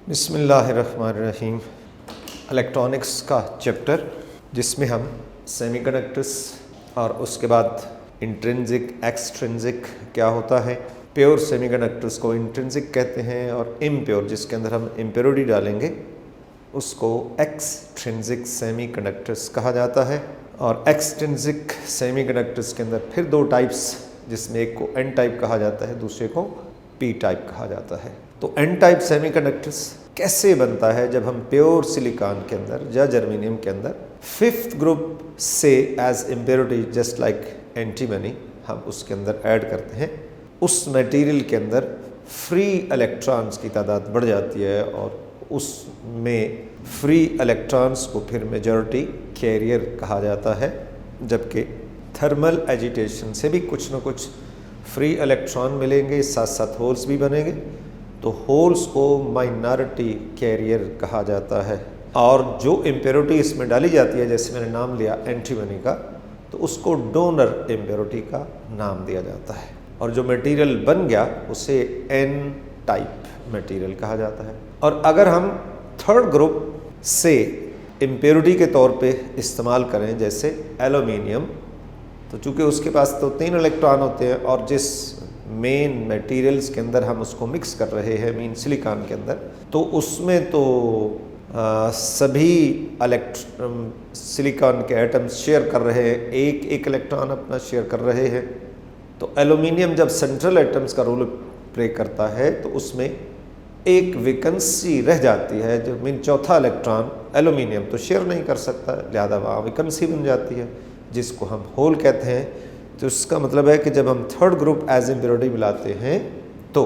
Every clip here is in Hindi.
बिस्मिल्लाहिर्रहमानिर्रहीम। इलेक्ट्रॉनिक्स का चैप्टर जिसमें हम सेमीकंडक्टर्स और उसके बाद इंट्रिंसिक एक्सट्रिंसिक क्या होता है, प्योर सेमीकंडक्टर्स को इंट्रिंसिक कहते हैं और इम्प्योर जिसके अंदर हम इम्प्योरिटी डालेंगे उसको एक्सट्रिंसिक सेमीकंडक्टर्स कहा जाता है। और एक्सट्रिंसिक सेमीकंडक्टर्स के अंदर फिर दो टाइप्स, जिसमें एक को एन टाइप कहा जाता है, दूसरे को पी टाइप कहा जाता है। तो एन टाइप सेमीकंडक्टर्स कैसे बनता है? जब हम प्योर सिलिकॉन के अंदर या जर्मेनियम के अंदर फिफ्थ ग्रुप से as impurity just like antimony हम उसके अंदर ऐड करते हैं, उस मटेरियल के अंदर फ्री इलेक्ट्रॉन्स की तादाद बढ़ जाती है और उसमें फ्री इलेक्ट्रॉन्स को फिर मेजॉरिटी कैरियर कहा जाता है। जबकि थर्मल एजिटेशन से भी कुछ न कुछ फ्री इलेक्ट्रॉन मिलेंगे, साथ साथ होल्स भी बनेंगे, तो होल्स को माइनॉरिटी कैरियर कहा जाता है। और जो इम्प्योरिटी इसमें डाली जाती है, जैसे मैंने नाम लिया एंटीमनी का, तो उसको डोनर इम्प्योरिटी का नाम दिया जाता है। और जो मटेरियल बन गया उसे एन टाइप मटेरियल कहा जाता है। और अगर हम थर्ड ग्रुप से इम्प्योरिटी के तौर पे इस्तेमाल करें, जैसे एल्यूमिनियम, तो चूँकि उसके पास तो 3 इलेक्ट्रॉन होते हैं और जिस मेन मटेरियल्स के अंदर हम उसको मिक्स कर रहे हैं, मीन सिलिकॉन के अंदर, तो उसमें तो सभी सिलिकॉन के एटम्स शेयर कर रहे हैं, एक एक इलेक्ट्रॉन अपना शेयर कर रहे हैं। तो एल्यूमिनियम जब सेंट्रल एटम्स का रोल प्ले करता है तो उसमें एक वैकेंसी रह जाती है, जो मीन चौथा इलेक्ट्रॉन एल्यूमिनियम तो शेयर नहीं कर सकता, लिहाजा वहाँ वैकेंसी बन जाती है जिसको हम होल कहते हैं। तो इसका मतलब है कि जब हम थर्ड ग्रुप एज इम्प्योरिटी मिलाते हैं तो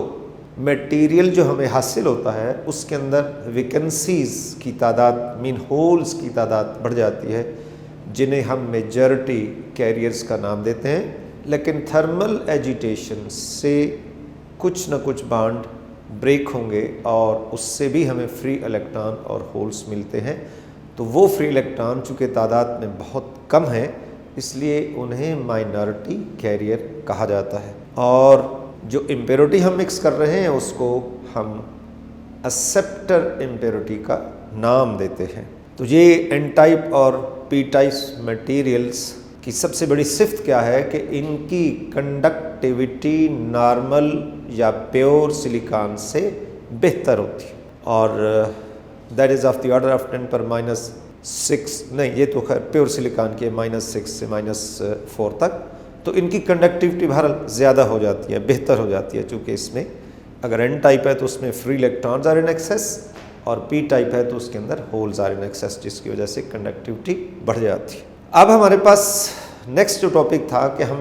मटेरियल जो हमें हासिल होता है उसके अंदर वैकेंसीज की तादाद, मीन होल्स की तादाद बढ़ जाती है, जिन्हें हम मेजॉरिटी कैरियर्स का नाम देते हैं। लेकिन थर्मल एजिटेशन से कुछ न कुछ बॉन्ड ब्रेक होंगे और उससे भी हमें फ्री इलेक्ट्रॉन और होल्स मिलते हैं। तो वो फ्री इलेक्ट्रॉन चूँकि तादाद में बहुत कम है, इसलिए उन्हें माइनॉरिटी कैरियर कहा जाता है। और जो इम्प्योरिटी हम मिक्स कर रहे हैं उसको हम एक्सेप्टर इम्प्योरिटी का नाम देते हैं। तो ये एन टाइप और पी टाइप मटेरियल्स की सबसे बड़ी सिफ्त क्या है कि इनकी कंडक्टिविटी नॉर्मल या प्योर सिलिकॉन से बेहतर होती है, और that is of the order of 10 पर -6, नहीं ये तो खैर प्योर सिलिकॉन की -6 से -4 तक। तो इनकी कंडक्टिविटी बहरहाल ज़्यादा हो जाती है, बेहतर हो जाती है, चूँकि इसमें अगर एन टाइप है तो उसमें free electrons are in excess और पी टाइप है तो उसके अंदर होल्स आर इन एक्सेस, जिसकी वजह से कंडक्टिविटी बढ़ जाती है। अब हमारे पास नेक्स्ट जो टॉपिक था कि हम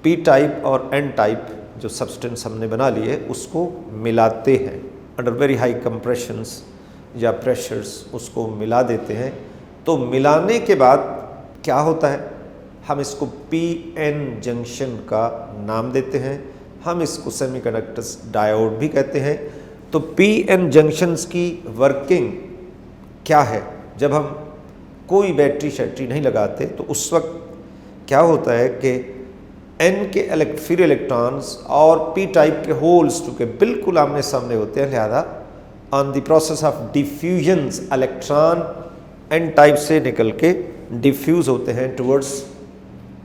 पी टाइप और एन टाइप जो सब्सटेंस हमने बना लिए उसको मिलाते हैं अंडर वेरी हाई कंप्रेशंस या प्रेशर्स, उसको मिला देते हैं। तो मिलाने के बाद क्या होता है, हम इसको पी एन जंक्शन का नाम देते हैं। हम इसको सेमीकंडक्टर्स डायोड भी कहते हैं। तो पी एन जंक्शंस की वर्किंग क्या है? जब हम कोई बैटरी शैटरी नहीं लगाते तो उस वक्त क्या होता है कि एन के फ्री इलेक्ट्रॉन्स और पी टाइप के होल्स चूँकि बिल्कुल आमने सामने होते हैं, लिहाजा on the process of diffusions electron N type से निकल के डिफ्यूज़ होते हैं टुवर्ड्स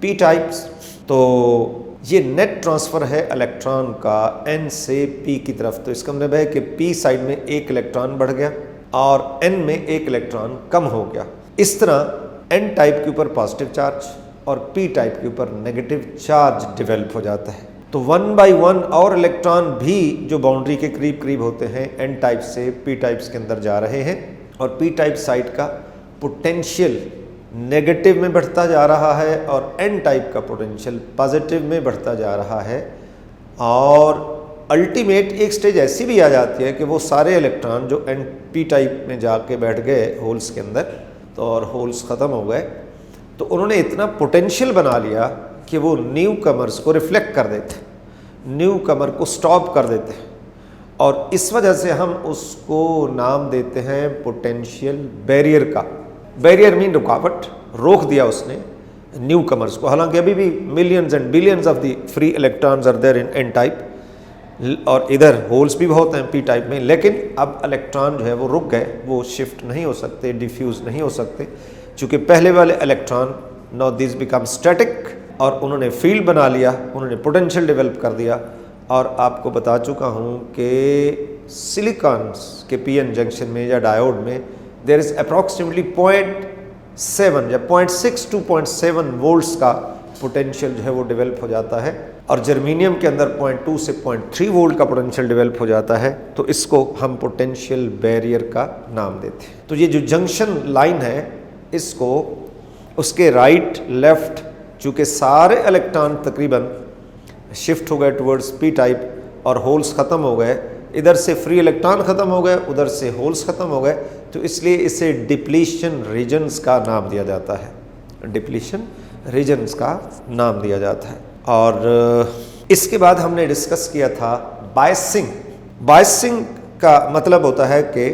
पी टाइप्स। तो ये नेट ट्रांसफ़र है इलेक्ट्रॉन का एन से पी की तरफ। तो इसका मतलब है कि पी साइड में एक इलेक्ट्रॉन बढ़ गया और एन में एक इलेक्ट्रॉन कम हो गया। इस तरह एन टाइप के ऊपर पॉजिटिव चार्ज और पी टाइप के ऊपर नेगेटिव चार्ज डेवलप हो जाता है। तो 1 बाई 1 और इलेक्ट्रॉन भी जो बाउंड्री के करीब करीब होते हैं एन टाइप से पी टाइप्स के अंदर जा रहे हैं, और पी टाइप साइड का पोटेंशियल नेगेटिव में बढ़ता जा रहा है और एन टाइप का पोटेंशियल पॉजिटिव में बढ़ता जा रहा है। और अल्टीमेट एक स्टेज ऐसी भी आ जाती है कि वो सारे इलेक्ट्रॉन जो एन पी टाइप में जाके बैठ गए होल्स के अंदर, तो और होल्स ख़त्म हो गए, तो उन्होंने इतना पोटेंशियल बना लिया कि वो न्यू कमर्स को रिफ्लेक्ट कर देते, न्यू कमर को स्टॉप कर देते हैं। और इस वजह से हम उसको नाम देते हैं पोटेंशियल बैरियर का। बैरियर मीन रुकावट, रोक दिया उसने न्यू कमर्स को। हालांकि अभी भी millions and billions of the free electrons are there in N type, और इधर होल्स भी बहुत हैं पी टाइप में, लेकिन अब इलेक्ट्रॉन जो है वो रुक गए, वो शिफ्ट नहीं हो सकते, डिफ्यूज़ नहीं हो सकते, चूँकि पहले वाले electron now this become static, और उन्होंने फील्ड बना लिया, उन्होंने पोटेंशियल डेवलप कर दिया। और आपको बता चुका हूँ कि सिलिकॉन के पीएन जंक्शन में या डायोड में देयर इज़ अप्रॉक्सीमेटली 0.7 या 0.6 to 0.7 वोल्ट्स का पोटेंशियल जो है वो डेवलप हो जाता है, और जर्मीनियम के अंदर 0.2 से 0.3 वोल्ट का पोटेंशियल डेवलप हो जाता है। तो इसको हम पोटेंशियल बैरियर का नाम देते हैं। तो ये जो जंक्शन लाइन है, इसको उसके राइट लेफ्ट, चूँकि सारे इलेक्ट्रॉन तकरीबन शिफ्ट हो गए टुवर्ड्स पी टाइप और होल्स ख़त्म हो गए, इधर से फ्री इलेक्ट्रॉन ख़त्म हो गए, उधर से होल्स ख़त्म हो गए, तो इसलिए इसे डिप्लीशन रीजन्स का नाम दिया जाता है, डिप्लीशन रीजन्स का नाम दिया जाता है। और इसके बाद हमने डिस्कस किया था बायसिंग। बायसिंग का मतलब होता है कि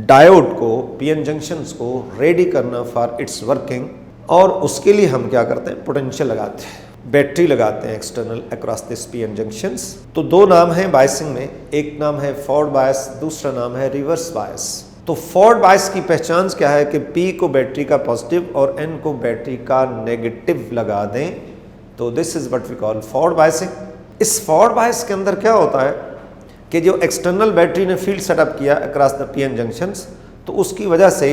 डायोड को, पीएन जंक्शंस को रेडी करना फॉर इट्स वर्किंग, और उसके लिए हम क्या करते हैं, पोटेंशियल लगाते हैं, बैटरी लगाते हैं external across this PN junctions. तो दो नाम हैं बायसिंग में, एक नाम है फॉरवर्ड बायस, दूसरा नाम है रिवर्स बायस। तो फॉरवर्ड बायस की पहचान क्या है कि P को बैटरी का पॉजिटिव और N को बैटरी का नेगेटिव लगा दें, तो this is what we call forward biasing. इस फॉरवर्ड बायस के अंदर क्या होता है कि जो एक्सटर्नल बैटरी ने फील्ड सेटअप किया अक्रॉस द पीएन जंक्शंस, तो उसकी वजह से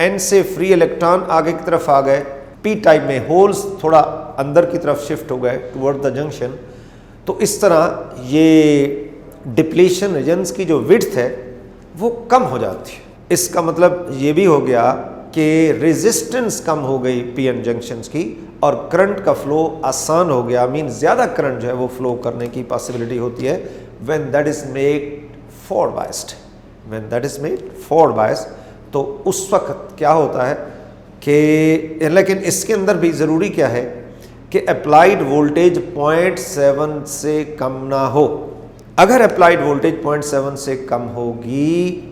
N से फ्री इलेक्ट्रॉन आगे की तरफ आ गए, P टाइप में होल्स थोड़ा अंदर की तरफ शिफ्ट हो गए टुवर्ड द जंक्शन। तो इस तरह ये डिप्लीशन रीजन्स की जो विड्थ है वो कम हो जाती है। इसका मतलब ये भी हो गया कि रेजिस्टेंस कम हो गई पीएन जंक्शंस की, और करंट का फ्लो आसान हो गया, मीन ज़्यादा करंट जो है वो फ्लो करने की पॉसिबिलिटी होती है when that is made forward biased. When that is made forward biased, तो उस वक्त क्या होता है कि, लेकिन इसके अंदर भी ज़रूरी क्या है कि अप्लाइड वोल्टेज 0.7 से कम ना हो। अगर अप्लाइड वोल्टेज 0.7 से कम होगी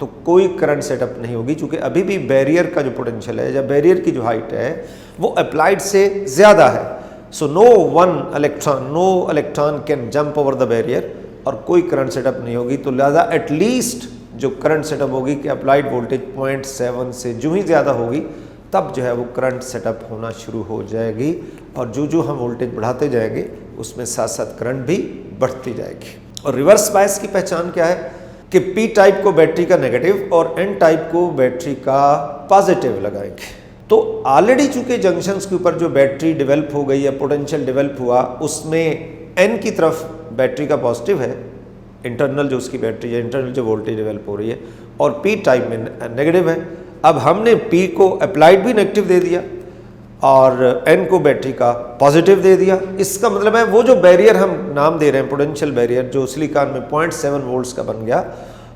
तो कोई करंट सेटअप नहीं होगी, क्योंकि अभी भी बैरियर का जो पोटेंशियल है या बैरियर की जो हाइट है वो अप्लाइड से ज़्यादा है। So no electron can jump over the barrier, और कोई करंट सेटअप नहीं होगी। तो लिहाजा एटलीस्ट जो करंट सेटअप होगी कि अप्लाइड वोल्टेज 0.7 से जो ही ज़्यादा होगी, तब जो है वो करंट सेटअप होना शुरू हो जाएगी, और जो हम वोल्टेज बढ़ाते जाएंगे उसमें साथ साथ करंट भी बढ़ती जाएगी। और रिवर्स बायस की पहचान क्या है कि पी टाइप को बैटरी का नेगेटिव और एन टाइप को बैटरी का पॉजिटिव लगाएंगे। तो ऑलरेडी चूंकि जंक्शंस के ऊपर जो बैटरी डेवलप हो गई या पोटेंशियल डेवलप हुआ, उसमें एन की तरफ बैटरी का पॉजिटिव है, इंटरनल जो उसकी बैटरी है, इंटरनल जो वोल्टेज डेवलप हो रही है, और पी टाइप में नेगेटिव है। अब हमने P को अप्लाइड भी नेगेटिव दे दिया और N को बैटरी का पॉजिटिव दे दिया। इसका मतलब है वो जो बैरियर हम नाम दे रहे हैं पोटेंशियल बैरियर, जो सिलिकॉन में 0.7 वोल्ट्स का बन गया,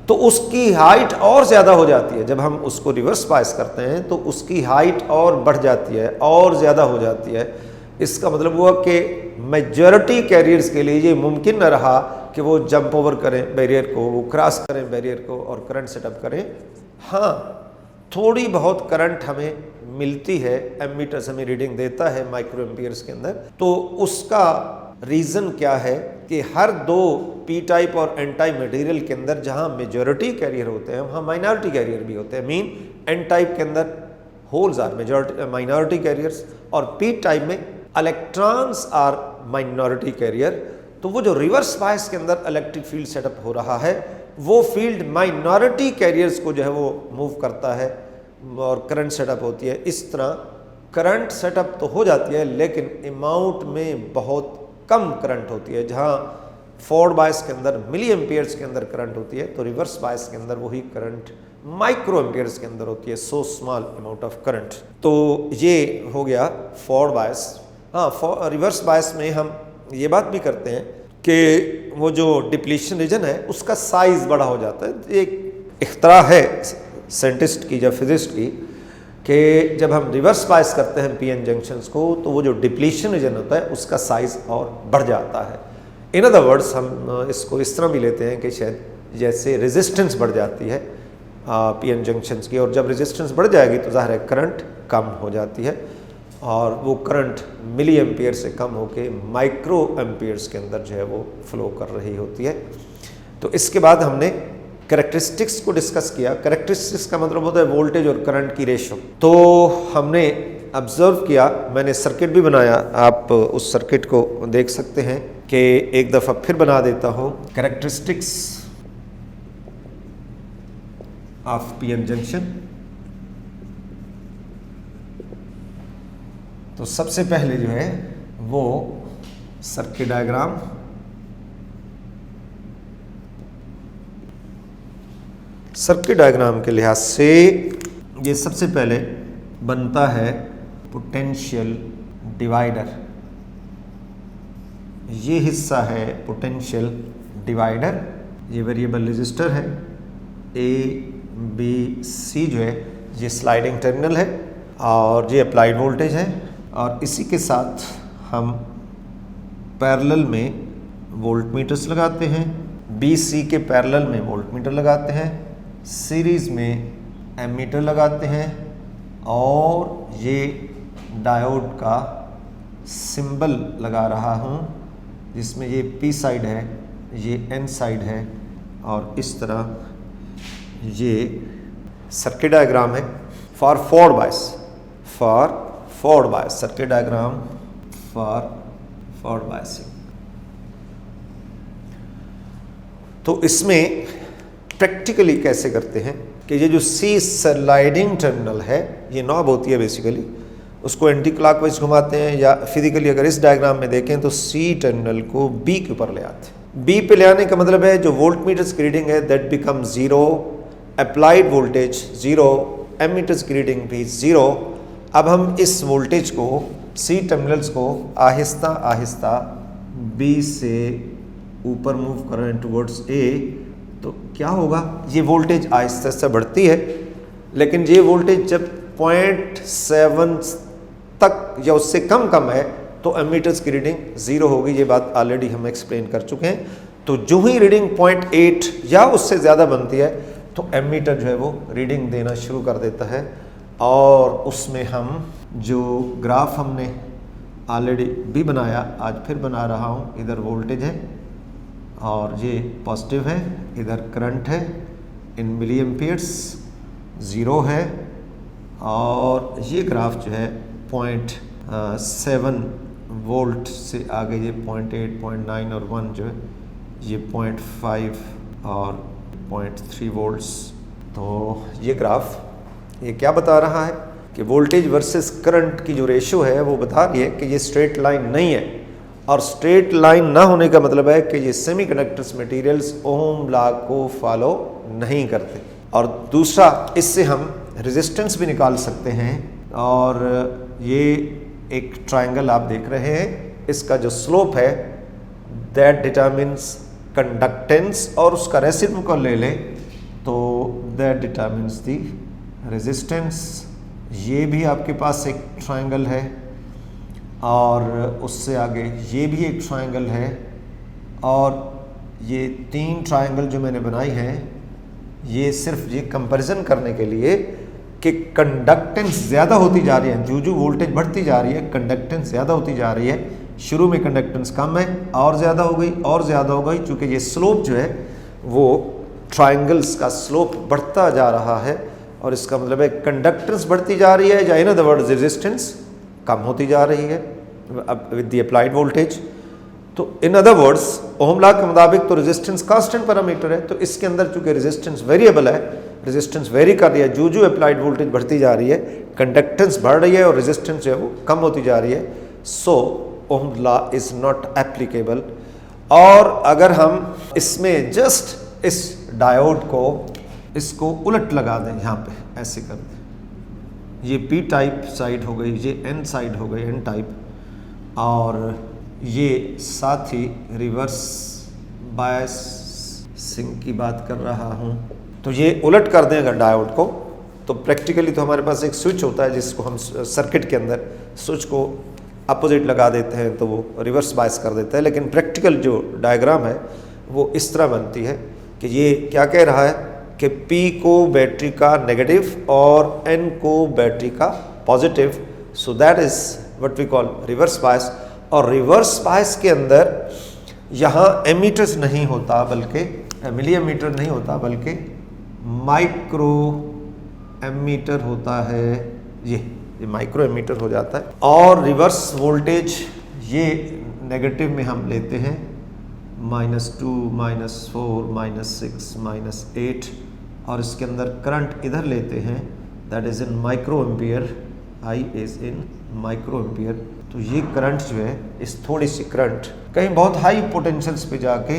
तो उसकी हाइट और ज़्यादा हो जाती है। जब हम उसको रिवर्स बायस करते हैं तो उसकी हाइट और बढ़ जाती है, और ज़्यादा हो जाती है। इसका मतलब हुआ कि मेजॉरिटी कैरियर्स के लिए ये मुमकिन न रहा कि वो जंप ओवर करें बैरियर को, वो क्रॉस करें बैरियर को और करंट सेटअप करें। हाँ, थोड़ी बहुत करंट हमें मिलती है, एमीटर्स हमें रीडिंग देता है माइक्रो एम्पियर्स के अंदर। तो उसका रीज़न क्या है कि हर दो पी टाइप और एन टाइप मटेरियल के अंदर जहाँ मेजॉरिटी कैरियर होते हैं वहाँ माइनॉरिटी कैरियर भी होते हैं। मीन एन टाइप के अंदर holes are majority minority carriers, और पी टाइप में इलेक्ट्रॉन्स आर माइनॉरिटी कैरियर। तो वो जो रिवर्स बायस के अंदर इलेक्ट्रिक फील्ड सेटअप हो रहा है, वो फील्ड माइनॉरिटी कैरियर्स को जो है वो मूव करता है और करंट सेटअप होती है। इस तरह करंट सेटअप तो हो जाती है, लेकिन अमाउंट में बहुत कम करंट होती है। जहाँ फॉरवर्ड बायस के अंदर मिली एम्पियर्स के अंदर करंट होती है, तो रिवर्स बायस के अंदर वही करंट माइक्रो एम्पियर्स के अंदर होती है, so small amount of current. तो ये हो गया फॉरवर्ड बायस। हाँ, रिवर्स बायस में हम ये बात भी करते हैं कि वो जो डिप्लीशन रीजन है उसका साइज बड़ा हो जाता है। एक इख्तरा है साइंटिस्ट की या फिजिस्ट की कि जब हम रिवर्स बायस करते हैं पीएन जंक्शंस को, तो वो जो डिप्लीशन रीजन होता है उसका साइज और बढ़ जाता है। इन अदर वर्ड्स हम इसको इस तरह भी लेते हैं कि शायद जैसे रेजिस्टेंस बढ़ जाती है पीएन जंक्शंस की, और जब रेजिस्टेंस बढ़ जाएगी तो ज़ाहिर है करंट कम हो जाती है। और वो करंट मिली एम्पियर से कम होके माइक्रो एम्पियर्स के अंदर जो है वो फ्लो कर रही होती है। तो इसके बाद हमने कैरेक्टरिस्टिक्स को डिस्कस किया। कैरेक्टरिस्टिक्स का मतलब होता है वोल्टेज और करंट की रेशो। तो हमने ऑब्जर्व किया, मैंने सर्किट भी बनाया, आप उस सर्किट को देख सकते हैं कि एक दफ़ा फिर बना देता हूँ। Characteristics of PN junction. तो सबसे पहले जो है वो सर्किट डायग्राम, सर्किट डायग्राम के लिहाज से ये सबसे पहले बनता है पोटेंशियल डिवाइडर। ये हिस्सा है पोटेंशियल डिवाइडर, ये वेरिएबल रेजिस्टर है। ए बी सी जो है ये स्लाइडिंग टर्मिनल है और ये अप्लाइड वोल्टेज है, और इसी के साथ हम पैरेलल में वोल्टमीटर्स लगाते हैं। बी सी के पैरेलल में वोल्टमीटर लगाते हैं, सीरीज़ में एमीटर लगाते हैं, और ये डायोड का सिंबल लगा रहा हूँ जिसमें ये पी साइड है, ये एन साइड है, और इस तरह ये सर्किट डायग्राम है for forward bias, for forward bias, circuit diagram for forward biasing. तो इसमें प्रैक्टिकली कैसे करते हैं कि ये जो सी स्लाइडिंग टर्मिनल है, ये नॉब होती है बेसिकली, उसको एंटी क्लॉकवाइज घुमाते हैं, या फिजिकली अगर इस डायग्राम में देखें तो सी टर्मिनल को बी के ऊपर ले आते हैं। बी पे ले आने का मतलब है जो वोल्टमीटर्स की रीडिंग है that become zero, applied voltage zero, ammeters की रीडिंग भी जीरो। अब हम इस वोल्टेज को, सी टर्मिनल्स को आहिस्ता आहिस्ता बी से ऊपर मूव कर रहे हैं टुवर्ड्स ए, तो क्या होगा, ये वोल्टेज आहिस्ता आहिस्ता बढ़ती है, लेकिन ये वोल्टेज जब 0.7 तक या उससे कम है तो एमीटर्स की रीडिंग ज़ीरो होगी। ये बात ऑलरेडी हम एक्सप्लेन कर चुके हैं। तो जो ही रीडिंग 0.8 या उससे ज़्यादा बनती है तो एमीटर जो है वो रीडिंग देना शुरू कर देता है, और उसमें हम जो ग्राफ हमने ऑलरेडी भी बनाया, आज फिर बना रहा हूँ, इधर वोल्टेज है और ये पॉजिटिव है, इधर करंट है इन मिली एम्पियर्स, ज़ीरो है, और ये ग्राफ जो है 0.7 वोल्ट से आगे ये 0.8, 0.9 और 1 जो है ये 0.5 और 0.3 वोल्ट्स। तो ये ग्राफ ये क्या बता रहा है कि वोल्टेज वर्सेस करंट की जो रेशो है वो बता रही है कि ये स्ट्रेट लाइन नहीं है, और स्ट्रेट लाइन ना होने का मतलब है कि ये सेमीकंडक्टर्स मटेरियल्स ओम लॉ को फॉलो नहीं करते। और दूसरा, इससे हम रेजिस्टेंस भी निकाल सकते हैं, और ये एक ट्रायंगल आप देख रहे हैं, इसका जो स्लोप है दैट डिटरमिन्स कंडक्टेंस, और उसका रेसिप्रोकल ले लें तो दैट डिटरमिन्स दी रेजिस्टेंस। ये भी आपके पास एक ट्रायंगल है, और उससे आगे ये भी एक ट्रायंगल है, और ये 3 ट्रायंगल जो मैंने बनाई हैं ये सिर्फ ये कंपैरिजन करने के लिए कि कंडक्टेंस ज़्यादा होती जा रही है, जो वोल्टेज बढ़ती जा रही है कंडक्टेंस ज़्यादा होती जा रही है। शुरू में कंडक्टेंस कम है और ज़्यादा हो गई और ज़्यादा हो गई, क्योंकि ये स्लोप जो है वो ट्रायंगल्स का स्लोप बढ़ता जा रहा है, और इसका मतलब है कंडक्टेंस बढ़ती जा रही है, या इन अदर वर्ड्स रेजिस्टेंस कम होती जा रही है विद द अप्लाइड वोल्टेज। तो in other words ohm law के मुताबिक तो रेजिस्टेंस कांस्टेंट पैरामीटर है, तो इसके अंदर चूंकि रेजिस्टेंस वेरिएबल है, रेजिस्टेंस वेरी कर रही है, जो अप्लाइड वोल्टेज बढ़ती जा रही है कंडक्टेंस बढ़ रही है और रेजिस्टेंस जो है वो कम होती जा रही है। सो ओम लॉ इज नॉट एप्लीकेबल। और अगर हम इसमें जस्ट इस डायोड को इसको उलट लगा दें, यहाँ पे ऐसे कर दें, ये पी टाइप साइड हो गई, ये एन साइड हो गई, एन टाइप, और ये साथ ही रिवर्स बायसिंग की बात कर रहा हूँ, तो ये उलट कर दें अगर डायोड को, तो प्रैक्टिकली तो हमारे पास एक स्विच होता है जिसको हम सर्किट के अंदर स्विच को अपोजिट लगा देते हैं तो वो रिवर्स बायस कर देता है। लेकिन प्रैक्टिकल जो डायग्राम है वो इस तरह बनती है कि ये क्या कह रहा है कि P को बैटरी का नेगेटिव और N को बैटरी का positive so that is what we call reverse bias. और रिवर्स बायस के अंदर यहाँ एमीटर्स नहीं होता, बल्कि मिलीमीटर नहीं होता, बल्कि माइक्रो एमीटर होता है। ये माइक्रो एमीटर हो जाता है। और रिवर्स वोल्टेज ये नेगेटिव में हम लेते हैं -2, -4, -6, -8, और इसके अंदर करंट इधर लेते हैं, that is in micro ampere, I is in micro ampere. तो ये करंट जो है, इस थोड़ी सी करंट कहीं बहुत हाई पोटेंशियल्स पे जाके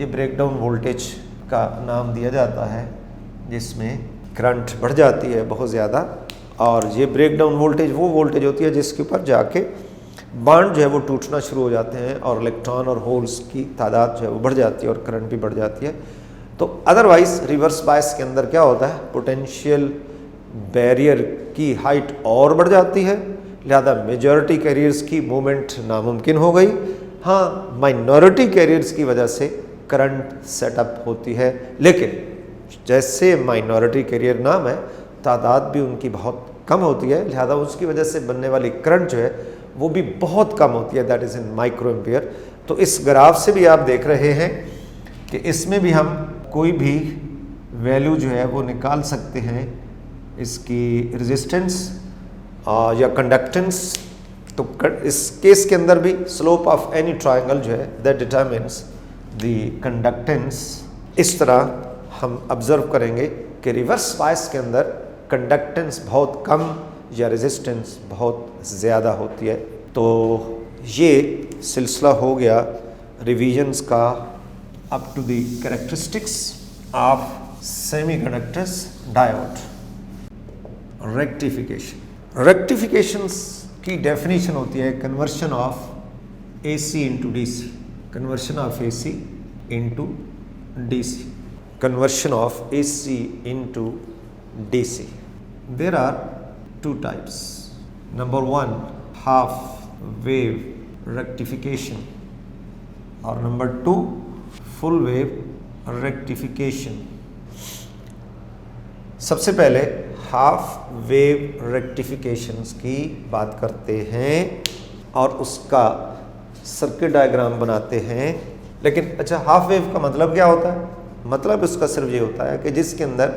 ये ब्रेकडाउन वोल्टेज का नाम दिया जाता है, जिसमें करंट बढ़ जाती है बहुत ज़्यादा। और ये ब्रेकडाउन वोल्टेज वो वोल्टेज होती है जिसके ऊपर जाके बॉन्ड जो है वो टूटना शुरू हो जाते हैं और इलेक्ट्रॉन और होल्स की तादाद जो है वो बढ़ जाती है और करंट भी बढ़ जाती है। तो अदरवाइज रिवर्स बायस के अंदर क्या होता है, पोटेंशियल बैरियर की हाइट और बढ़ जाती है, लिहाजा मेजॉरिटी कैरियर्स की मूवमेंट नामुमकिन हो गई। हाँ, माइनॉरिटी कैरियर्स की वजह से करंट सेटअप होती है, लेकिन जैसे माइनॉरिटी कैरियर नाम है, तादाद भी उनकी बहुत कम होती है, लिहाजा उसकी वजह से बनने वाली करंट जो है वो भी बहुत कम होती है, that is in micro ampere. तो इस ग्राफ से भी आप देख रहे हैं कि इसमें भी हम कोई भी वैल्यू जो है वो निकाल सकते हैं, इसकी रेजिस्टेंस या कंडक्टेंस। तो इस केस के अंदर भी स्लोप ऑफ एनी ट्रायंगल जो है दैट डिटरमिन्स द कंडक्टेंस। इस तरह हम ऑब्जर्व करेंगे कि रिवर्स बायस के अंदर कंडक्टेंस बहुत कम या रेजिस्टेंस बहुत ज़्यादा होती है। तो ये सिलसिला हो गया रिवीजन्स का up to the characteristics of semiconductors diode. Rectifications की डेफिनेशन होती है conversion of AC into DC, conversion of AC into DC, conversion of AC into DC। There are two types. Number 1, half wave rectification, और number 2, full wave rectification। सबसे पहले हाफ वेव रेक्टिफिकेशंस की बात करते हैं और उसका सर्किट डायग्राम बनाते हैं। लेकिन अच्छा, हाफ वेव का मतलब क्या होता है? मतलब उसका सिर्फ ये होता है कि जिसके अंदर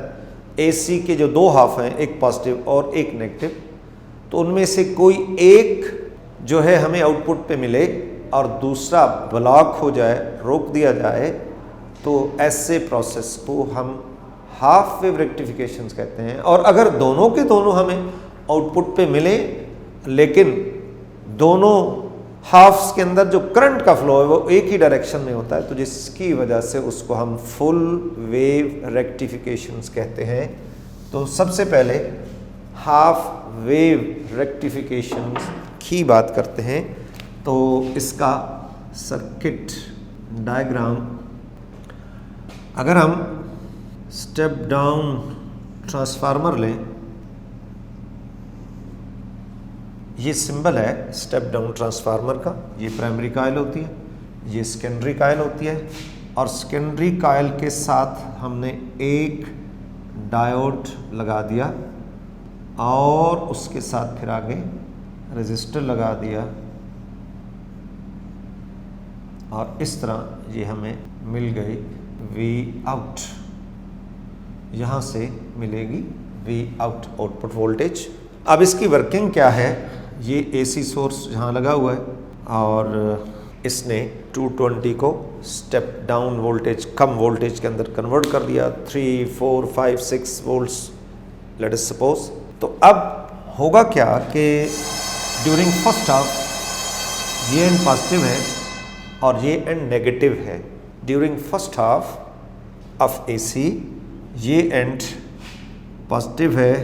AC के जो दो हाफ हैं, एक पॉजिटिव और एक नेगेटिव, तो उनमें से कोई एक जो है हमें आउटपुट पे मिले और दूसरा ब्लॉक हो जाए, रोक दिया जाए, तो ऐसे प्रोसेस को हम हाफ वेव रेक्टिफिकेशंस कहते हैं। और अगर दोनों के दोनों हमें आउटपुट पे मिले, लेकिन दोनों हाफ्स के अंदर जो करंट का फ्लो है वो एक ही डायरेक्शन में होता है, तो जिसकी वजह से उसको हम फुल वेव रेक्टिफिकेशंस कहते हैं। तो सबसे पहले हाफ वेव रेक्टिफिकेशंस की बात करते हैं। तो इसका सर्किट डायग्राम, अगर हम स्टेप डाउन ट्रांसफार्मर लें, ये सिंबल है स्टेप डाउन ट्रांसफार्मर का। ये प्राइमरी कॉइल होती है, ये सेकेंडरी कॉइल होती है, और सेकेंडरी कॉइल के साथ हमने एक डायोड लगा दिया और उसके साथ फिर आगे रेजिस्टर लगा दिया, और इस तरह ये हमें मिल गई V आउट। यहाँ से मिलेगी V आउट, आउटपुट वोल्टेज। अब इसकी वर्किंग क्या है? ये AC सोर्स यहाँ लगा हुआ है और इसने 220 को स्टेप डाउन वोल्टेज, कम वोल्टेज के अंदर कन्वर्ट कर दिया, 3, 4, 5, 6 वोल्ट्स लेट अस सपोज। तो अब होगा क्या कि ड्यूरिंग फर्स्ट हाफ ये एंड पॉजिटिव है और ये एंड नेगेटिव है। During first half of AC ये एंड पॉजिटिव है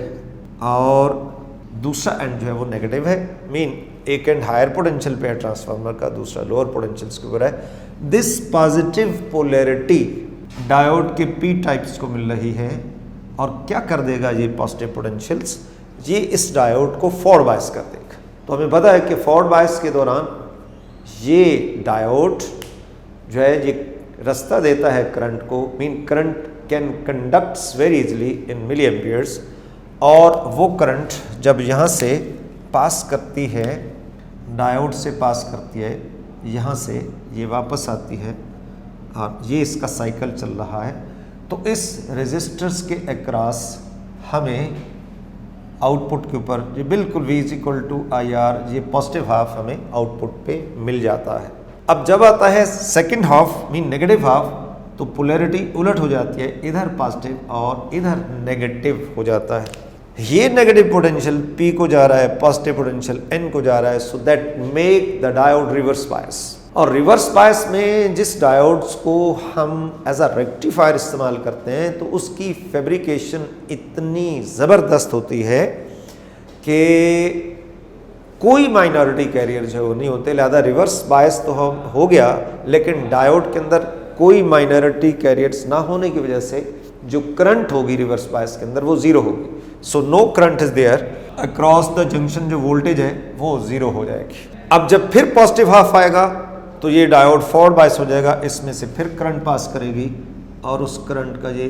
और दूसरा एंड जो है वो नेगेटिव है। मीन एक एंड हायर पोटेंशियल पे है ट्रांसफार्मर का, दूसरा लोअर पोटेंशियल के ऊपर है। दिस पॉजिटिव पोलैरिटी डायोड के P टाइप्स को मिल रही है, और क्या कर देगा ये पॉजिटिव पोटेंशियल्स? ये इस डायोड को फॉरवर्ड बायस कर देगा। तो हमें पता है कि फॉरवर्ड बायस के दौरान ये डायोड जो है ये रास्ता देता है करंट को, mean current can conducts very easily in milli amperes, और वो करंट जब यहाँ से पास करती है, डायोड से पास करती है, यहाँ से ये वापस आती है और ये इसका साइकिल चल रहा है। तो इस रेजिस्टर्स के अक्रॉस हमें आउटपुट के ऊपर ये बिल्कुल V = IR, ये पॉजिटिव हाफ हमें आउटपुट पे मिल जाता है। अब जब आता है second half mean negative half, तो पोलैरिटी उलट हो जाती है, इधर पॉजिटिव और इधर नेगेटिव हो जाता है। ये नेगेटिव पोटेंशियल P को जा रहा है, पॉजिटिव पोटेंशियल N को जा रहा है, so that make the diode reverse bias. और रिवर्स बायस में जिस डायोड्स को हम एज अ रेक्टिफायर इस्तेमाल करते हैं तो उसकी फैब्रिकेशन इतनी ज़बरदस्त होती है कि कोई माइनॉरिटी कैरियर जो नहीं होते, लिहाजा रिवर्स बायस तो हम हो गया, लेकिन डायोड के अंदर कोई माइनॉरिटी कैरियर्स ना होने की वजह से जो करंट होगी रिवर्स बायस के अंदर वो ज़ीरो होगी। So no current is there across the junction, जो वोल्टेज है वो ज़ीरो हो जाएगी। अब जब फिर पॉजिटिव हाफ आएगा तो ये डायोड फॉरवर्ड बायस हो जाएगा, इसमें से फिर करंट पास करेगी और उस करंट का ये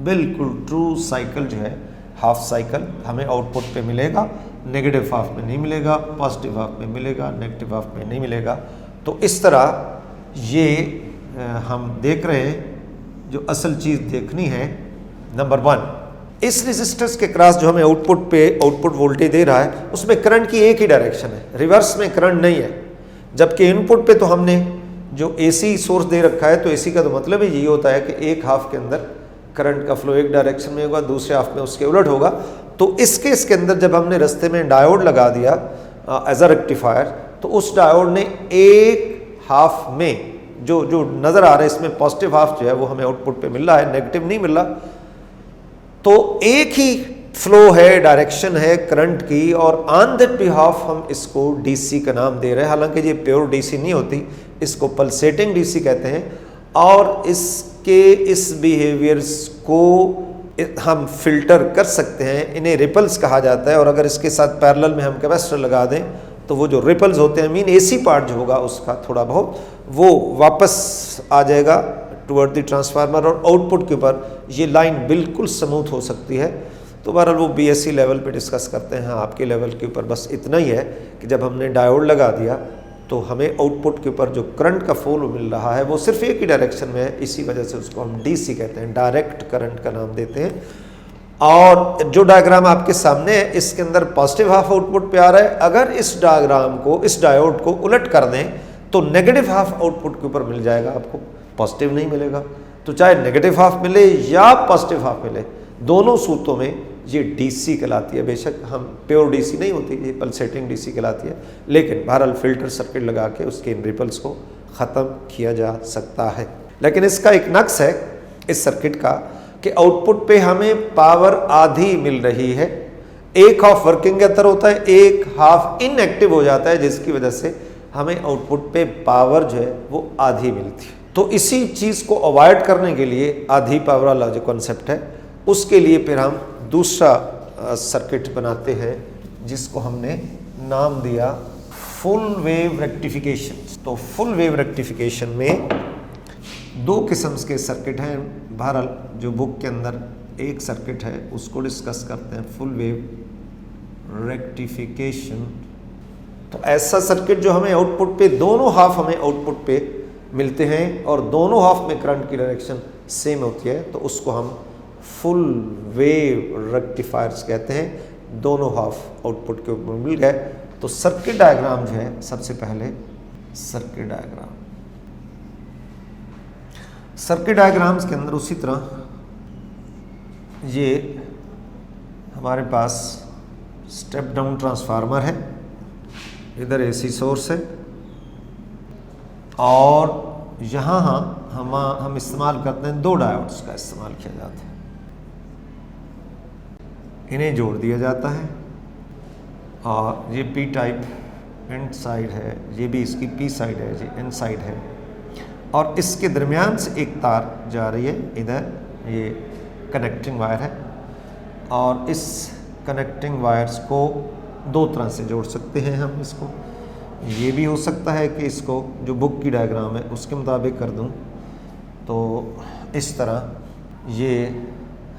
बिल्कुल ट्रू साइकिल जो है, हाफ साइकिल हमें आउटपुट पे मिलेगा। नेगेटिव हाफ में नहीं मिलेगा, पॉजिटिव हाफ में मिलेगा, नेगेटिव हाफ में नहीं मिलेगा। तो इस तरह ये हम देख रहे हैं। जो असल चीज़ देखनी है, नंबर 1, इस रेजिस्टर्स के क्रॉस जो हमें आउटपुट पे आउटपुट वोल्टेज दे रहा है उसमें करंट की एक ही डायरेक्शन है, रिवर्स में करंट नहीं है। जबकि इनपुट पे तो हमने जो AC सोर्स दे रखा है, तो AC का तो मतलब ही यही होता है कि एक हाफ के अंदर करंट का फ्लो एक डायरेक्शन में होगा, दूसरे हाफ में उसके उलट होगा। तो इस केस के अंदर जब हमने रास्ते में डायोड लगा दिया एज अ रेक्टिफायर, तो उस डायोड ने एक हाफ में जो नज़र आ रहा है इसमें पॉजिटिव हाफ जो है वो हमें आउटपुट पे मिल रहा है, नेगेटिव नहीं मिल रहा। तो एक ही फ्लो है, डायरेक्शन है करंट की, और ऑन दैट बिहाफ हम इसको DC का नाम दे रहे हैं। हालांकि ये प्योर DC नहीं होती, इसको पल्सेटिंग DC कहते हैं। और इसके इस बिहेवियर्स को हम फिल्टर कर सकते हैं, इन्हें रिपल्स कहा जाता है। और अगर इसके साथ पैरेलल में हम कैपेसिटर लगा दें तो वो जो रिपल्स होते हैं, मीन AC पार्ट जो होगा उसका थोड़ा बहुत वो वापस आ जाएगा टुवर्ड द ट्रांसफार्मर, और आउटपुट के ऊपर ये लाइन बिल्कुल स्मूथ हो सकती है। तो बहरहाल वो BSc लेवल पे डिस्कस करते हैं। आपके लेवल के ऊपर बस इतना ही है कि जब हमने डायोड लगा दिया तो हमें आउटपुट के ऊपर जो करंट का फ्लो मिल रहा है वो सिर्फ एक ही डायरेक्शन में है, इसी वजह से उसको हम DC कहते हैं, डायरेक्ट करंट का नाम देते हैं। और जो डायग्राम आपके सामने है इसके अंदर पॉजिटिव हाफ आउटपुट पे आ रहा है। अगर इस डायग्राम को, इस डायोड को उलट कर दें तो नेगेटिव हाफ आउटपुट के ऊपर मिल जाएगा, आपको पॉजिटिव नहीं मिलेगा। तो चाहे नेगेटिव हाफ मिले या पॉजिटिव हाफ मिले, दोनों सूरतों में ये DC कहलाती है। बेशक हम प्योर DC नहीं होती, ये पल्सेटिंग DC कहलाती है, लेकिन बहरहाल फिल्टर सर्किट लगा के उसके इन रिपल्स को ख़त्म किया जा सकता है। लेकिन इसका एक नक्स है इस सर्किट का कि आउटपुट पे हमें पावर आधी मिल रही है, एक हाफ वर्किंग के अंदर होता है, एक हाफ इनएक्टिव हो जाता है, जिसकी वजह से हमें आउटपुट पे पावर जो है वो आधी मिलती है। तो इसी चीज़ को अवॉइड करने के लिए, आधी पावर वाला जो कॉन्सेप्ट है, उसके लिए फिर हम दूसरा सर्किट बनाते हैं जिसको हमने नाम दिया फुल वेव रेक्टिफिकेशन। तो फुल वेव रेक्टिफिकेशन में दो किस्म के सर्किट हैं। बहरहाल जो बुक के अंदर एक सर्किट है उसको डिस्कस करते हैं, फुल वेव रेक्टिफिकेशन। तो ऐसा सर्किट जो हमें आउटपुट पे, दोनों हाफ हमें आउटपुट पे मिलते हैं और दोनों हाफ में करंट की डायरेक्शन सेम होती है, तो उसको हम फुल वेव रेक्टिफायर्स कहते हैं। दोनों हाफ आउटपुट के ऊपर मिल गए। तो सर्किट डायग्राम जो है, सबसे पहले सर्किट डायग्राम्स के अंदर उसी तरह ये हमारे पास स्टेप डाउन ट्रांसफार्मर है, इधर AC सोर्स है, और यहाँ हम इस्तेमाल करते हैं दो डायोड्स का इस्तेमाल किया जाता है। इन्हें जोड़ दिया जाता है और ये P टाइप एंड साइड है, ये भी इसकी P साइड है, ये N साइड है, और इसके दरमियान से एक तार जा रही है, इधर ये कनेक्टिंग वायर है। और इस कनेक्टिंग वायर्स को दो तरह से जोड़ सकते हैं हम इसको। ये भी हो सकता है कि इसको जो बुक की डायग्राम है उसके मुताबिक कर दूं, तो इस तरह ये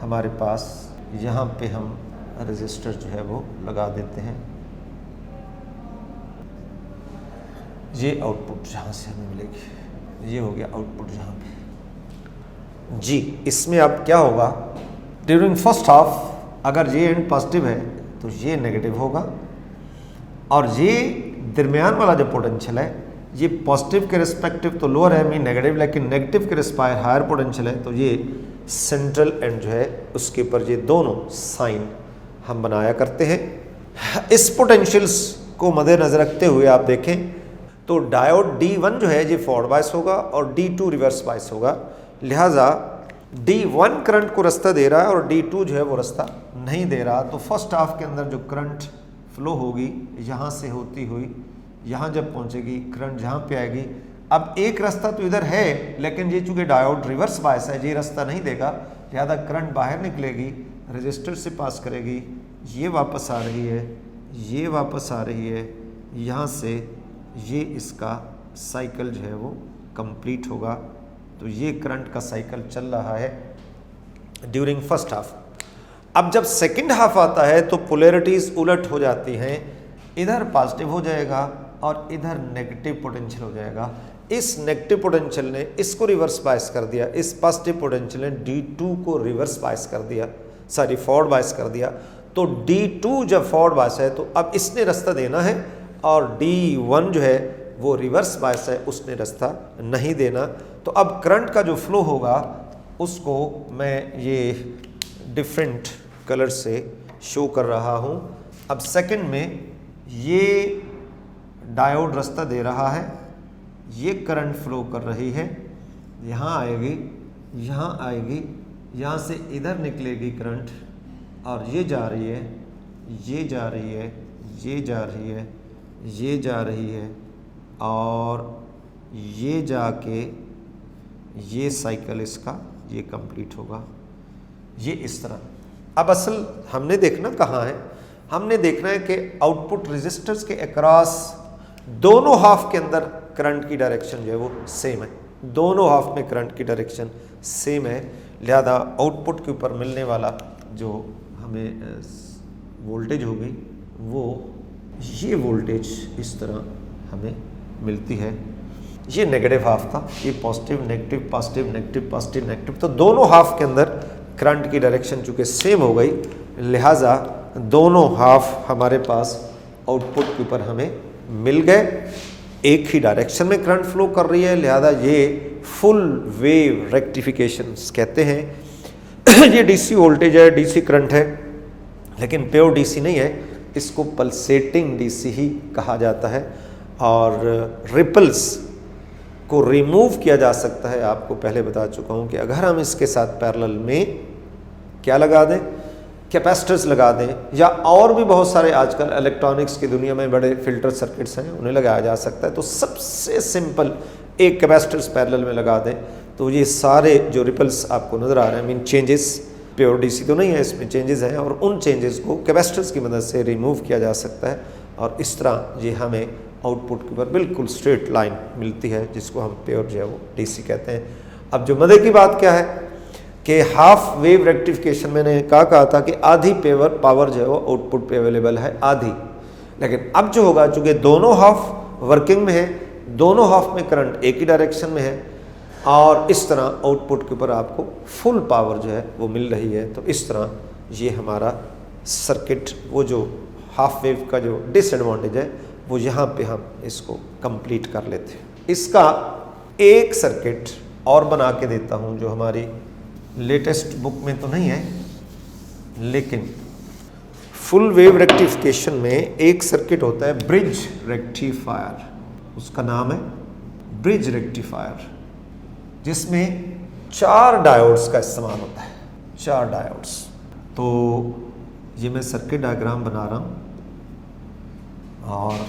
हमारे पास यहाँ पे हम रजिस्टर जो है वो लगा देते हैं। ये आउटपुट जहाँ से हमें मिलेगी, ये हो गया आउटपुट जहाँ पे जी। इसमें अब क्या होगा, ड्यूरिंग फर्स्ट हाफ अगर ये एंड पॉजिटिव है तो ये नेगेटिव होगा, और ये दरमियान वाला जो पोटेंशियल है ये पॉजिटिव के रिस्पेक्टिव तो लोअर है, मीन नेगेटिव, लेकिन नेगेटिव के रिस्पायर हायर पोटेंशियल है, तो ये सेंट्रल एंड जो है उसके ऊपर ये दोनों साइन हम बनाया करते हैं। इस पोटेंशियल्स को मद्देनजर रखते हुए आप देखें तो डायोड D1 जो है ये फॉरवर्ड बायस होगा और D2 रिवर्स बायस होगा, लिहाजा D1 करंट को रास्ता दे रहा है और D2 जो है वो रास्ता नहीं दे रहा। तो फर्स्ट हाफ के अंदर जो करंट फ्लो होगी यहाँ से होती हुई यहाँ जब पहुँचेगी, करंट जहाँ पे आएगी, अब एक रास्ता तो इधर है लेकिन ये चूँकि डायोड रिवर्स बायस है ये रास्ता नहीं देगा, लिहाजा करंट बाहर निकलेगी, रजिस्टर से पास करेगी, ये वापस आ रही है, ये वापस आ रही है, यहाँ से ये इसका साइकिल जो है वो कंप्लीट होगा। तो ये करंट का साइकिल चल रहा है ड्यूरिंग फर्स्ट हाफ। अब जब सेकंड हाफ आता है तो पोलैरिटीज उलट हो जाती हैं, इधर पॉजिटिव हो जाएगा और इधर नेगेटिव पोटेंशियल हो जाएगा। इस नेगेटिव पोटेंशियल ने इसको रिवर्स बायस कर दिया, इस पॉजिटिव पोटेंशियल ने D2 को रिवर्स बायस कर दिया, सॉरी फॉरवर्ड बायस कर दिया। तो D2 जब फॉरवर्ड बायस है तो अब इसने रास्ता देना है और D1 जो है वो रिवर्स बायस है, उसने रास्ता नहीं देना। तो अब करंट का जो फ्लो होगा उसको मैं ये डिफरेंट कलर से शो कर रहा हूँ। अब सेकंड में ये डायोड रास्ता दे रहा है, ये करंट फ्लो कर रही है, यहाँ आएगी, यहाँ आएगी, यहाँ से इधर निकलेगी करंट और ये जा रही है, ये जा रही है, ये जा रही है, ये जा रही है और ये जाके ये साइकिल इसका ये कंप्लीट होगा, ये इस तरह। अब असल हमने देखना कहाँ है, हमने देखना है कि आउटपुट रेजिस्टर्स के अक्रॉस दोनों हाफ के अंदर करंट की डायरेक्शन जो है वो सेम है, दोनों हाफ में करंट की डायरेक्शन सेम है, लिहाजा आउटपुट के ऊपर मिलने वाला जो हमें वोल्टेज होगी वो ये वोल्टेज इस तरह हमें मिलती है। ये नेगेटिव हाफ था, ये positive negative positive negative positive negative, तो दोनों हाफ के अंदर करंट की डायरेक्शन चूँकि सेम हो गई, लिहाजा दोनों हाफ हमारे पास आउटपुट के ऊपर हमें मिल गए, एक ही डायरेक्शन में करंट फ्लो कर रही है, लिहाजा ये फुल वेव रेक्टिफिकेशन कहते हैं। ये डीसी वोल्टेज है, डीसी करंट है, लेकिन प्योर डीसी नहीं है, इसको पल्सेटिंग डीसी ही कहा जाता है। और रिपल्स को रिमूव किया जा सकता है, आपको पहले बता चुका हूँ कि अगर हम इसके साथ पैरेलल में क्या लगा दें, कैपेसिटर्स लगा दें, या और भी बहुत सारे आजकल इलेक्ट्रॉनिक्स की दुनिया में बड़े फिल्टर सर्किट्स हैं उन्हें लगाया जा सकता है। तो सबसे सिंपल एक कैपेसिटर्स पैरेलल में लगा दें तो ये सारे जो रिपल्स आपको नज़र आ रहे हैं, मीन चेंजेस, प्योर डीसी तो नहीं है, इसमें चेंजेस हैं और उन चेंजेस को कैपेसिटर्स की मदद से रिमूव किया जा सकता है और इस तरह ये हमें आउटपुट के ऊपर बिल्कुल स्ट्रेट लाइन मिलती है, जिसको हम प्योर जो है वो डीसी कहते हैं। अब जो मज़े की बात क्या है कि हाफ वेव रेक्टिफिकेशन मैंने कहा था कि आधी पावर जो है वो आउटपुट पे अवेलेबल है, आधी। लेकिन अब जो होगा, चूँकि दोनों हाफ वर्किंग में है, दोनों हाफ में करंट एक ही डायरेक्शन में है और इस तरह आउटपुट के ऊपर आपको फुल पावर जो है वो मिल रही है। तो इस तरह ये हमारा सर्किट, वो जो हाफ वेव का जो डिसएडवांटेज है वो यहाँ पे हम इसको कंप्लीट कर लेते हैं। इसका एक सर्किट और बना के देता हूँ जो हमारी लेटेस्ट बुक में तो नहीं है, लेकिन फुल वेव रेक्टिफिकेशन में एक सर्किट होता है ब्रिज रेक्टिफायर, उसका नाम है ब्रिज रेक्टिफायर, जिसमें 4 डायोड्स का इस्तेमाल होता है, 4 डायोड्स। तो ये मैं सर्किट डायग्राम बना रहा हूँ और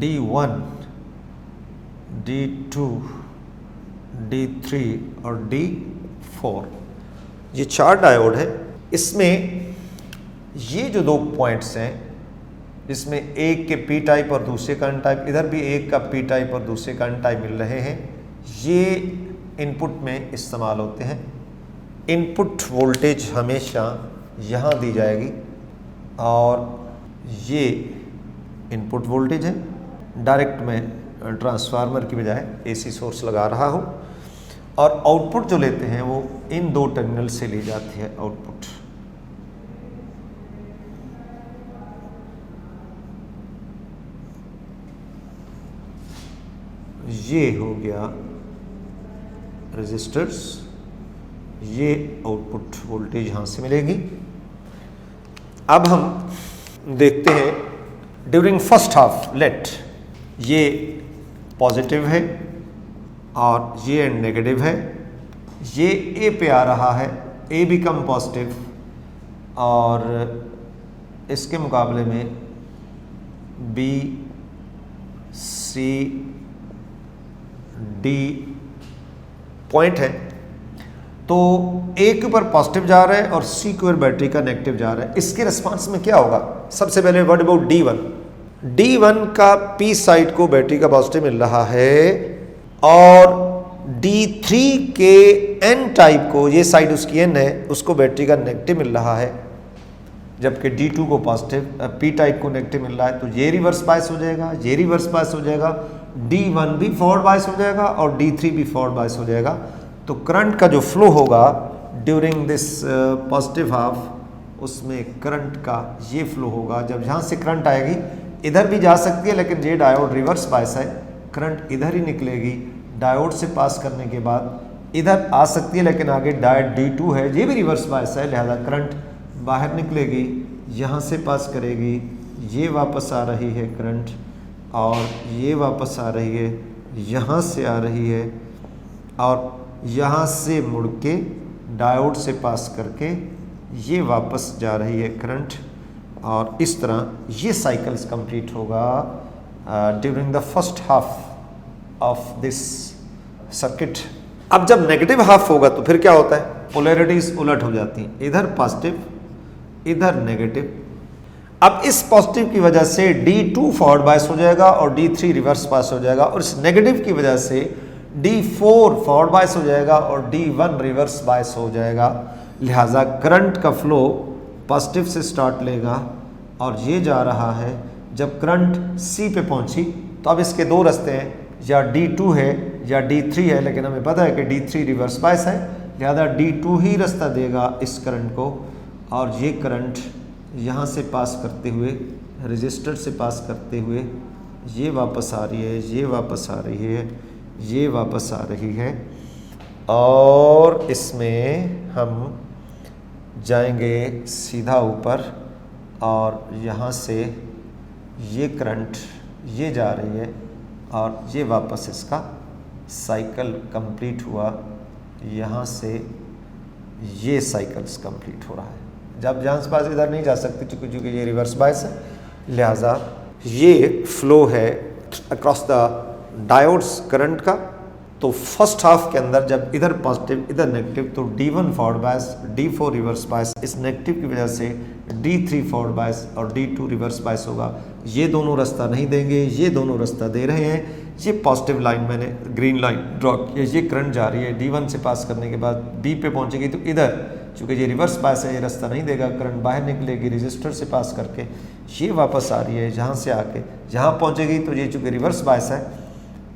D1, D2, D3 और D4, ये 4 डायोड है। इसमें ये जो 2 पॉइंट्स हैं, इसमें एक के पी टाइप और दूसरे का एन टाइप, इधर भी एक का पी टाइप और दूसरे का एन टाइप मिल रहे हैं, ये इनपुट में इस्तेमाल होते हैं। इनपुट वोल्टेज हमेशा यहाँ दी जाएगी और ये इनपुट वोल्टेज है। डायरेक्ट मैं ट्रांसफार्मर की बजाय एसी सोर्स लगा रहा हूँ और आउटपुट जो लेते हैं वो इन 2 टर्मिनल से ली जाती है आउटपुट। ये हो गया रेजिस्टर्स, ये आउटपुट वोल्टेज यहाँ से मिलेगी। अब हम देखते हैं ड्यूरिंग फर्स्ट हाफ लेट, ये पॉजिटिव है और ये नेगेटिव है, ये ए पे आ रहा है, ए बिकम पॉजिटिव और इसके मुकाबले में बी, सी, डी पॉइंट है, तो ए के ऊपर पॉजिटिव जा रहा है और सी के ऊपर बैटरी का नेगेटिव जा रहा है। इसके रिस्पांस में क्या होगा? सबसे पहले व्हाट अबाउट D1? D1 का पी साइड को बैटरी का पॉजिटिव मिल रहा है और D3 के एन टाइप को, ये साइड उसकी एन है, उसको बैटरी का नेगेटिव मिल रहा है, जबकि D2 को पॉजिटिव, पी टाइप को नेगेटिव मिल रहा है। तो ये रिवर्स बायस हो जाएगा, ये रिवर्स बायस हो जाएगा, D1 भी फॉरवर्ड बायस हो जाएगा और D3 भी फॉरवर्ड बायस हो जाएगा। तो करंट का जो फ्लो होगा ड्यूरिंग दिस पॉजिटिव हाफ, उसमें करंट का ये फ्लो होगा। जब यहाँ से करंट आएगी, इधर भी जा सकती है लेकिन ये डायोड रिवर्स बायस है, करंट इधर ही निकलेगी, डायोड से पास करने के बाद इधर आ सकती है लेकिन आगे डायोड D2 है, ये भी रिवर्स बायस है, लिहाजा करंट बाहर निकलेगी, यहाँ से पास करेगी, ये वापस आ रही है करंट और ये वापस आ रही है, यहाँ से आ रही है और यहाँ से मुड़ के डायोड से पास करके ये वापस जा रही है करंट। और इस तरह ये साइकिल्स कंप्लीट होगा during the first half of this circuit. अब जब नेगेटिव हाफ होगा तो फिर क्या होता है? पोलैरिटीज उलट हो जाती हैं, इधर पॉजिटिव, इधर नेगेटिव। अब इस पॉजिटिव की वजह से D2 फॉरवर्ड बायस हो जाएगा और D3 रिवर्स बायस हो जाएगा और इस नेगेटिव की वजह से D4 फॉरवर्ड बायस हो जाएगा और D1 रिवर्स बायस हो जाएगा। लिहाजा करंट का फ्लो पॉजिटिव से स्टार्ट लेगा और ये जा रहा है। जब करंट C पे पहुंची तो अब इसके 2 रास्ते हैं, या D2 है या D3 है, लेकिन हमें पता है कि D3 रिवर्स बायस है, लिहाजा D2 ही रास्ता देगा इस करंट को और ये करंट यहाँ से पास करते हुए, रजिस्टर से पास करते हुए ये वापस आ रही है, ये वापस आ रही है, ये वापस आ रही है और इसमें हम जाएंगे सीधा ऊपर और यहाँ से ये करंट ये जा रही है और ये वापस इसका साइकिल कंप्लीट हुआ, यहाँ से ये साइकिल्स कंप्लीट हो रहा है। जब जहाँ से पास इधर नहीं जा सकती चूँकि ये रिवर्स बायस है, लिहाजा ये फ्लो है अक्रॉस द डायोड्स करंट का। तो फर्स्ट हाफ के अंदर जब इधर पॉजिटिव इधर नेगेटिव, तो D1 forward bias, D4 reverse bias, इस नेगेटिव की वजह से D3 फॉरवर्ड बायस और D2 रिवर्स बायस होगा। ये दोनों रास्ता नहीं देंगे, ये दोनों रास्ता दे रहे हैं। ये पॉजिटिव लाइन मैंने ग्रीन लाइन ड्रॉ की, ये करंट जा रही है, D1 से पास करने के बाद B पे पहुंचेगी तो इधर, चूँकि ये रिवर्स बायस है, ये रास्ता नहीं देगा, करंट बाहर निकलेगी रजिस्टर से पास करके, ये वापस आ रही है, जहाँ से आके जहाँ पहुँचेगी तो ये चूँकि रिवर्स बायस है,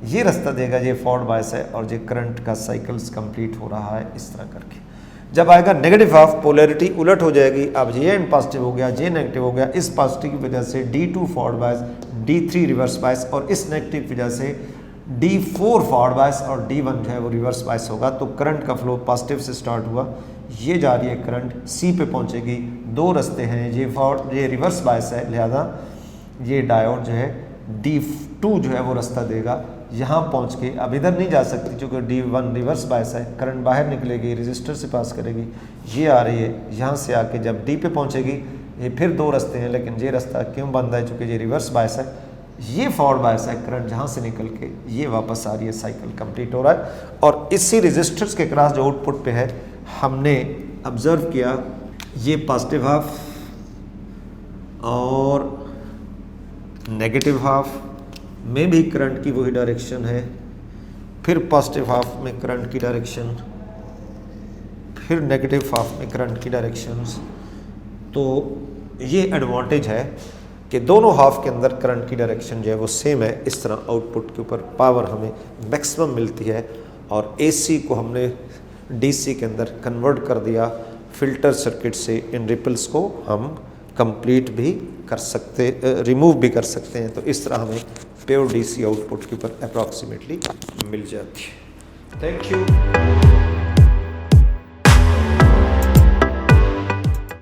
ये रास्ता देगा, ये फॉरवर्ड बायस है और ये करंट का साइकिल्स कंप्लीट हो रहा है इस तरह करके। जब आएगा नेगेटिव हाफ, पोलैरिटी उलट हो जाएगी। अब ये एंड पॉजिटिव हो गया, ये नेगेटिव हो गया, इस पॉजिटिव की वजह से D2 forward bias, D3 reverse bias और इस नेगेटिव की वजह से D4 फॉरवर्ड बायस और D1 जो है वो रिवर्स बायस होगा। तो करंट का फ्लो पॉजिटिव से स्टार्ट हुआ, ये जा रही है करंट C पे पहुंचेगी। 2 रास्ते हैं, ये फॉरवर्ड ये रिवर्स बायस है, लिहाजा ये डायोड जो है D2 जो है वो रास्ता देगा, यहाँ पहुँच के अब इधर नहीं जा सकती क्योंकि D1 रिवर्स बायस है, करंट बाहर निकलेगी, रजिस्टर से पास करेगी, ये आ रही है, यहाँ से आके जब D पे पहुँचेगी, ये फिर 2 रास्ते हैं लेकिन ये रास्ता क्यों बंद है? चूँकि ये रिवर्स बायस है, ये फॉरवर्ड बायसाइक करंट जहाँ से निकल के ये वापस आ रही है, साइकिल कंप्लीट हो रहा है। और इसी रेजिस्टर्स के क्रॉस जो आउटपुट पे है हमने ऑब्जर्व किया ये पॉजिटिव हाफ और नेगेटिव हाफ में भी करंट की वही डायरेक्शन है, फिर पॉजिटिव हाफ में करंट की डायरेक्शन, फिर नेगेटिव हाफ में करंट की डायरेक्शंस। तो ये एडवांटेज है कि दोनों हाफ के अंदर करंट की डायरेक्शन जो है वो सेम है। इस तरह आउटपुट के ऊपर पावर हमें मैक्सिमम मिलती है और एसी को हमने डीसी के अंदर कन्वर्ट कर दिया फिल्टर सर्किट से। इन रिपल्स को हम कंप्लीट भी कर सकते, रिमूव भी कर सकते हैं। तो इस तरह हमें प्योर डीसी आउटपुट के ऊपर अप्रॉक्सीमेटली मिल जाती है। Thank you.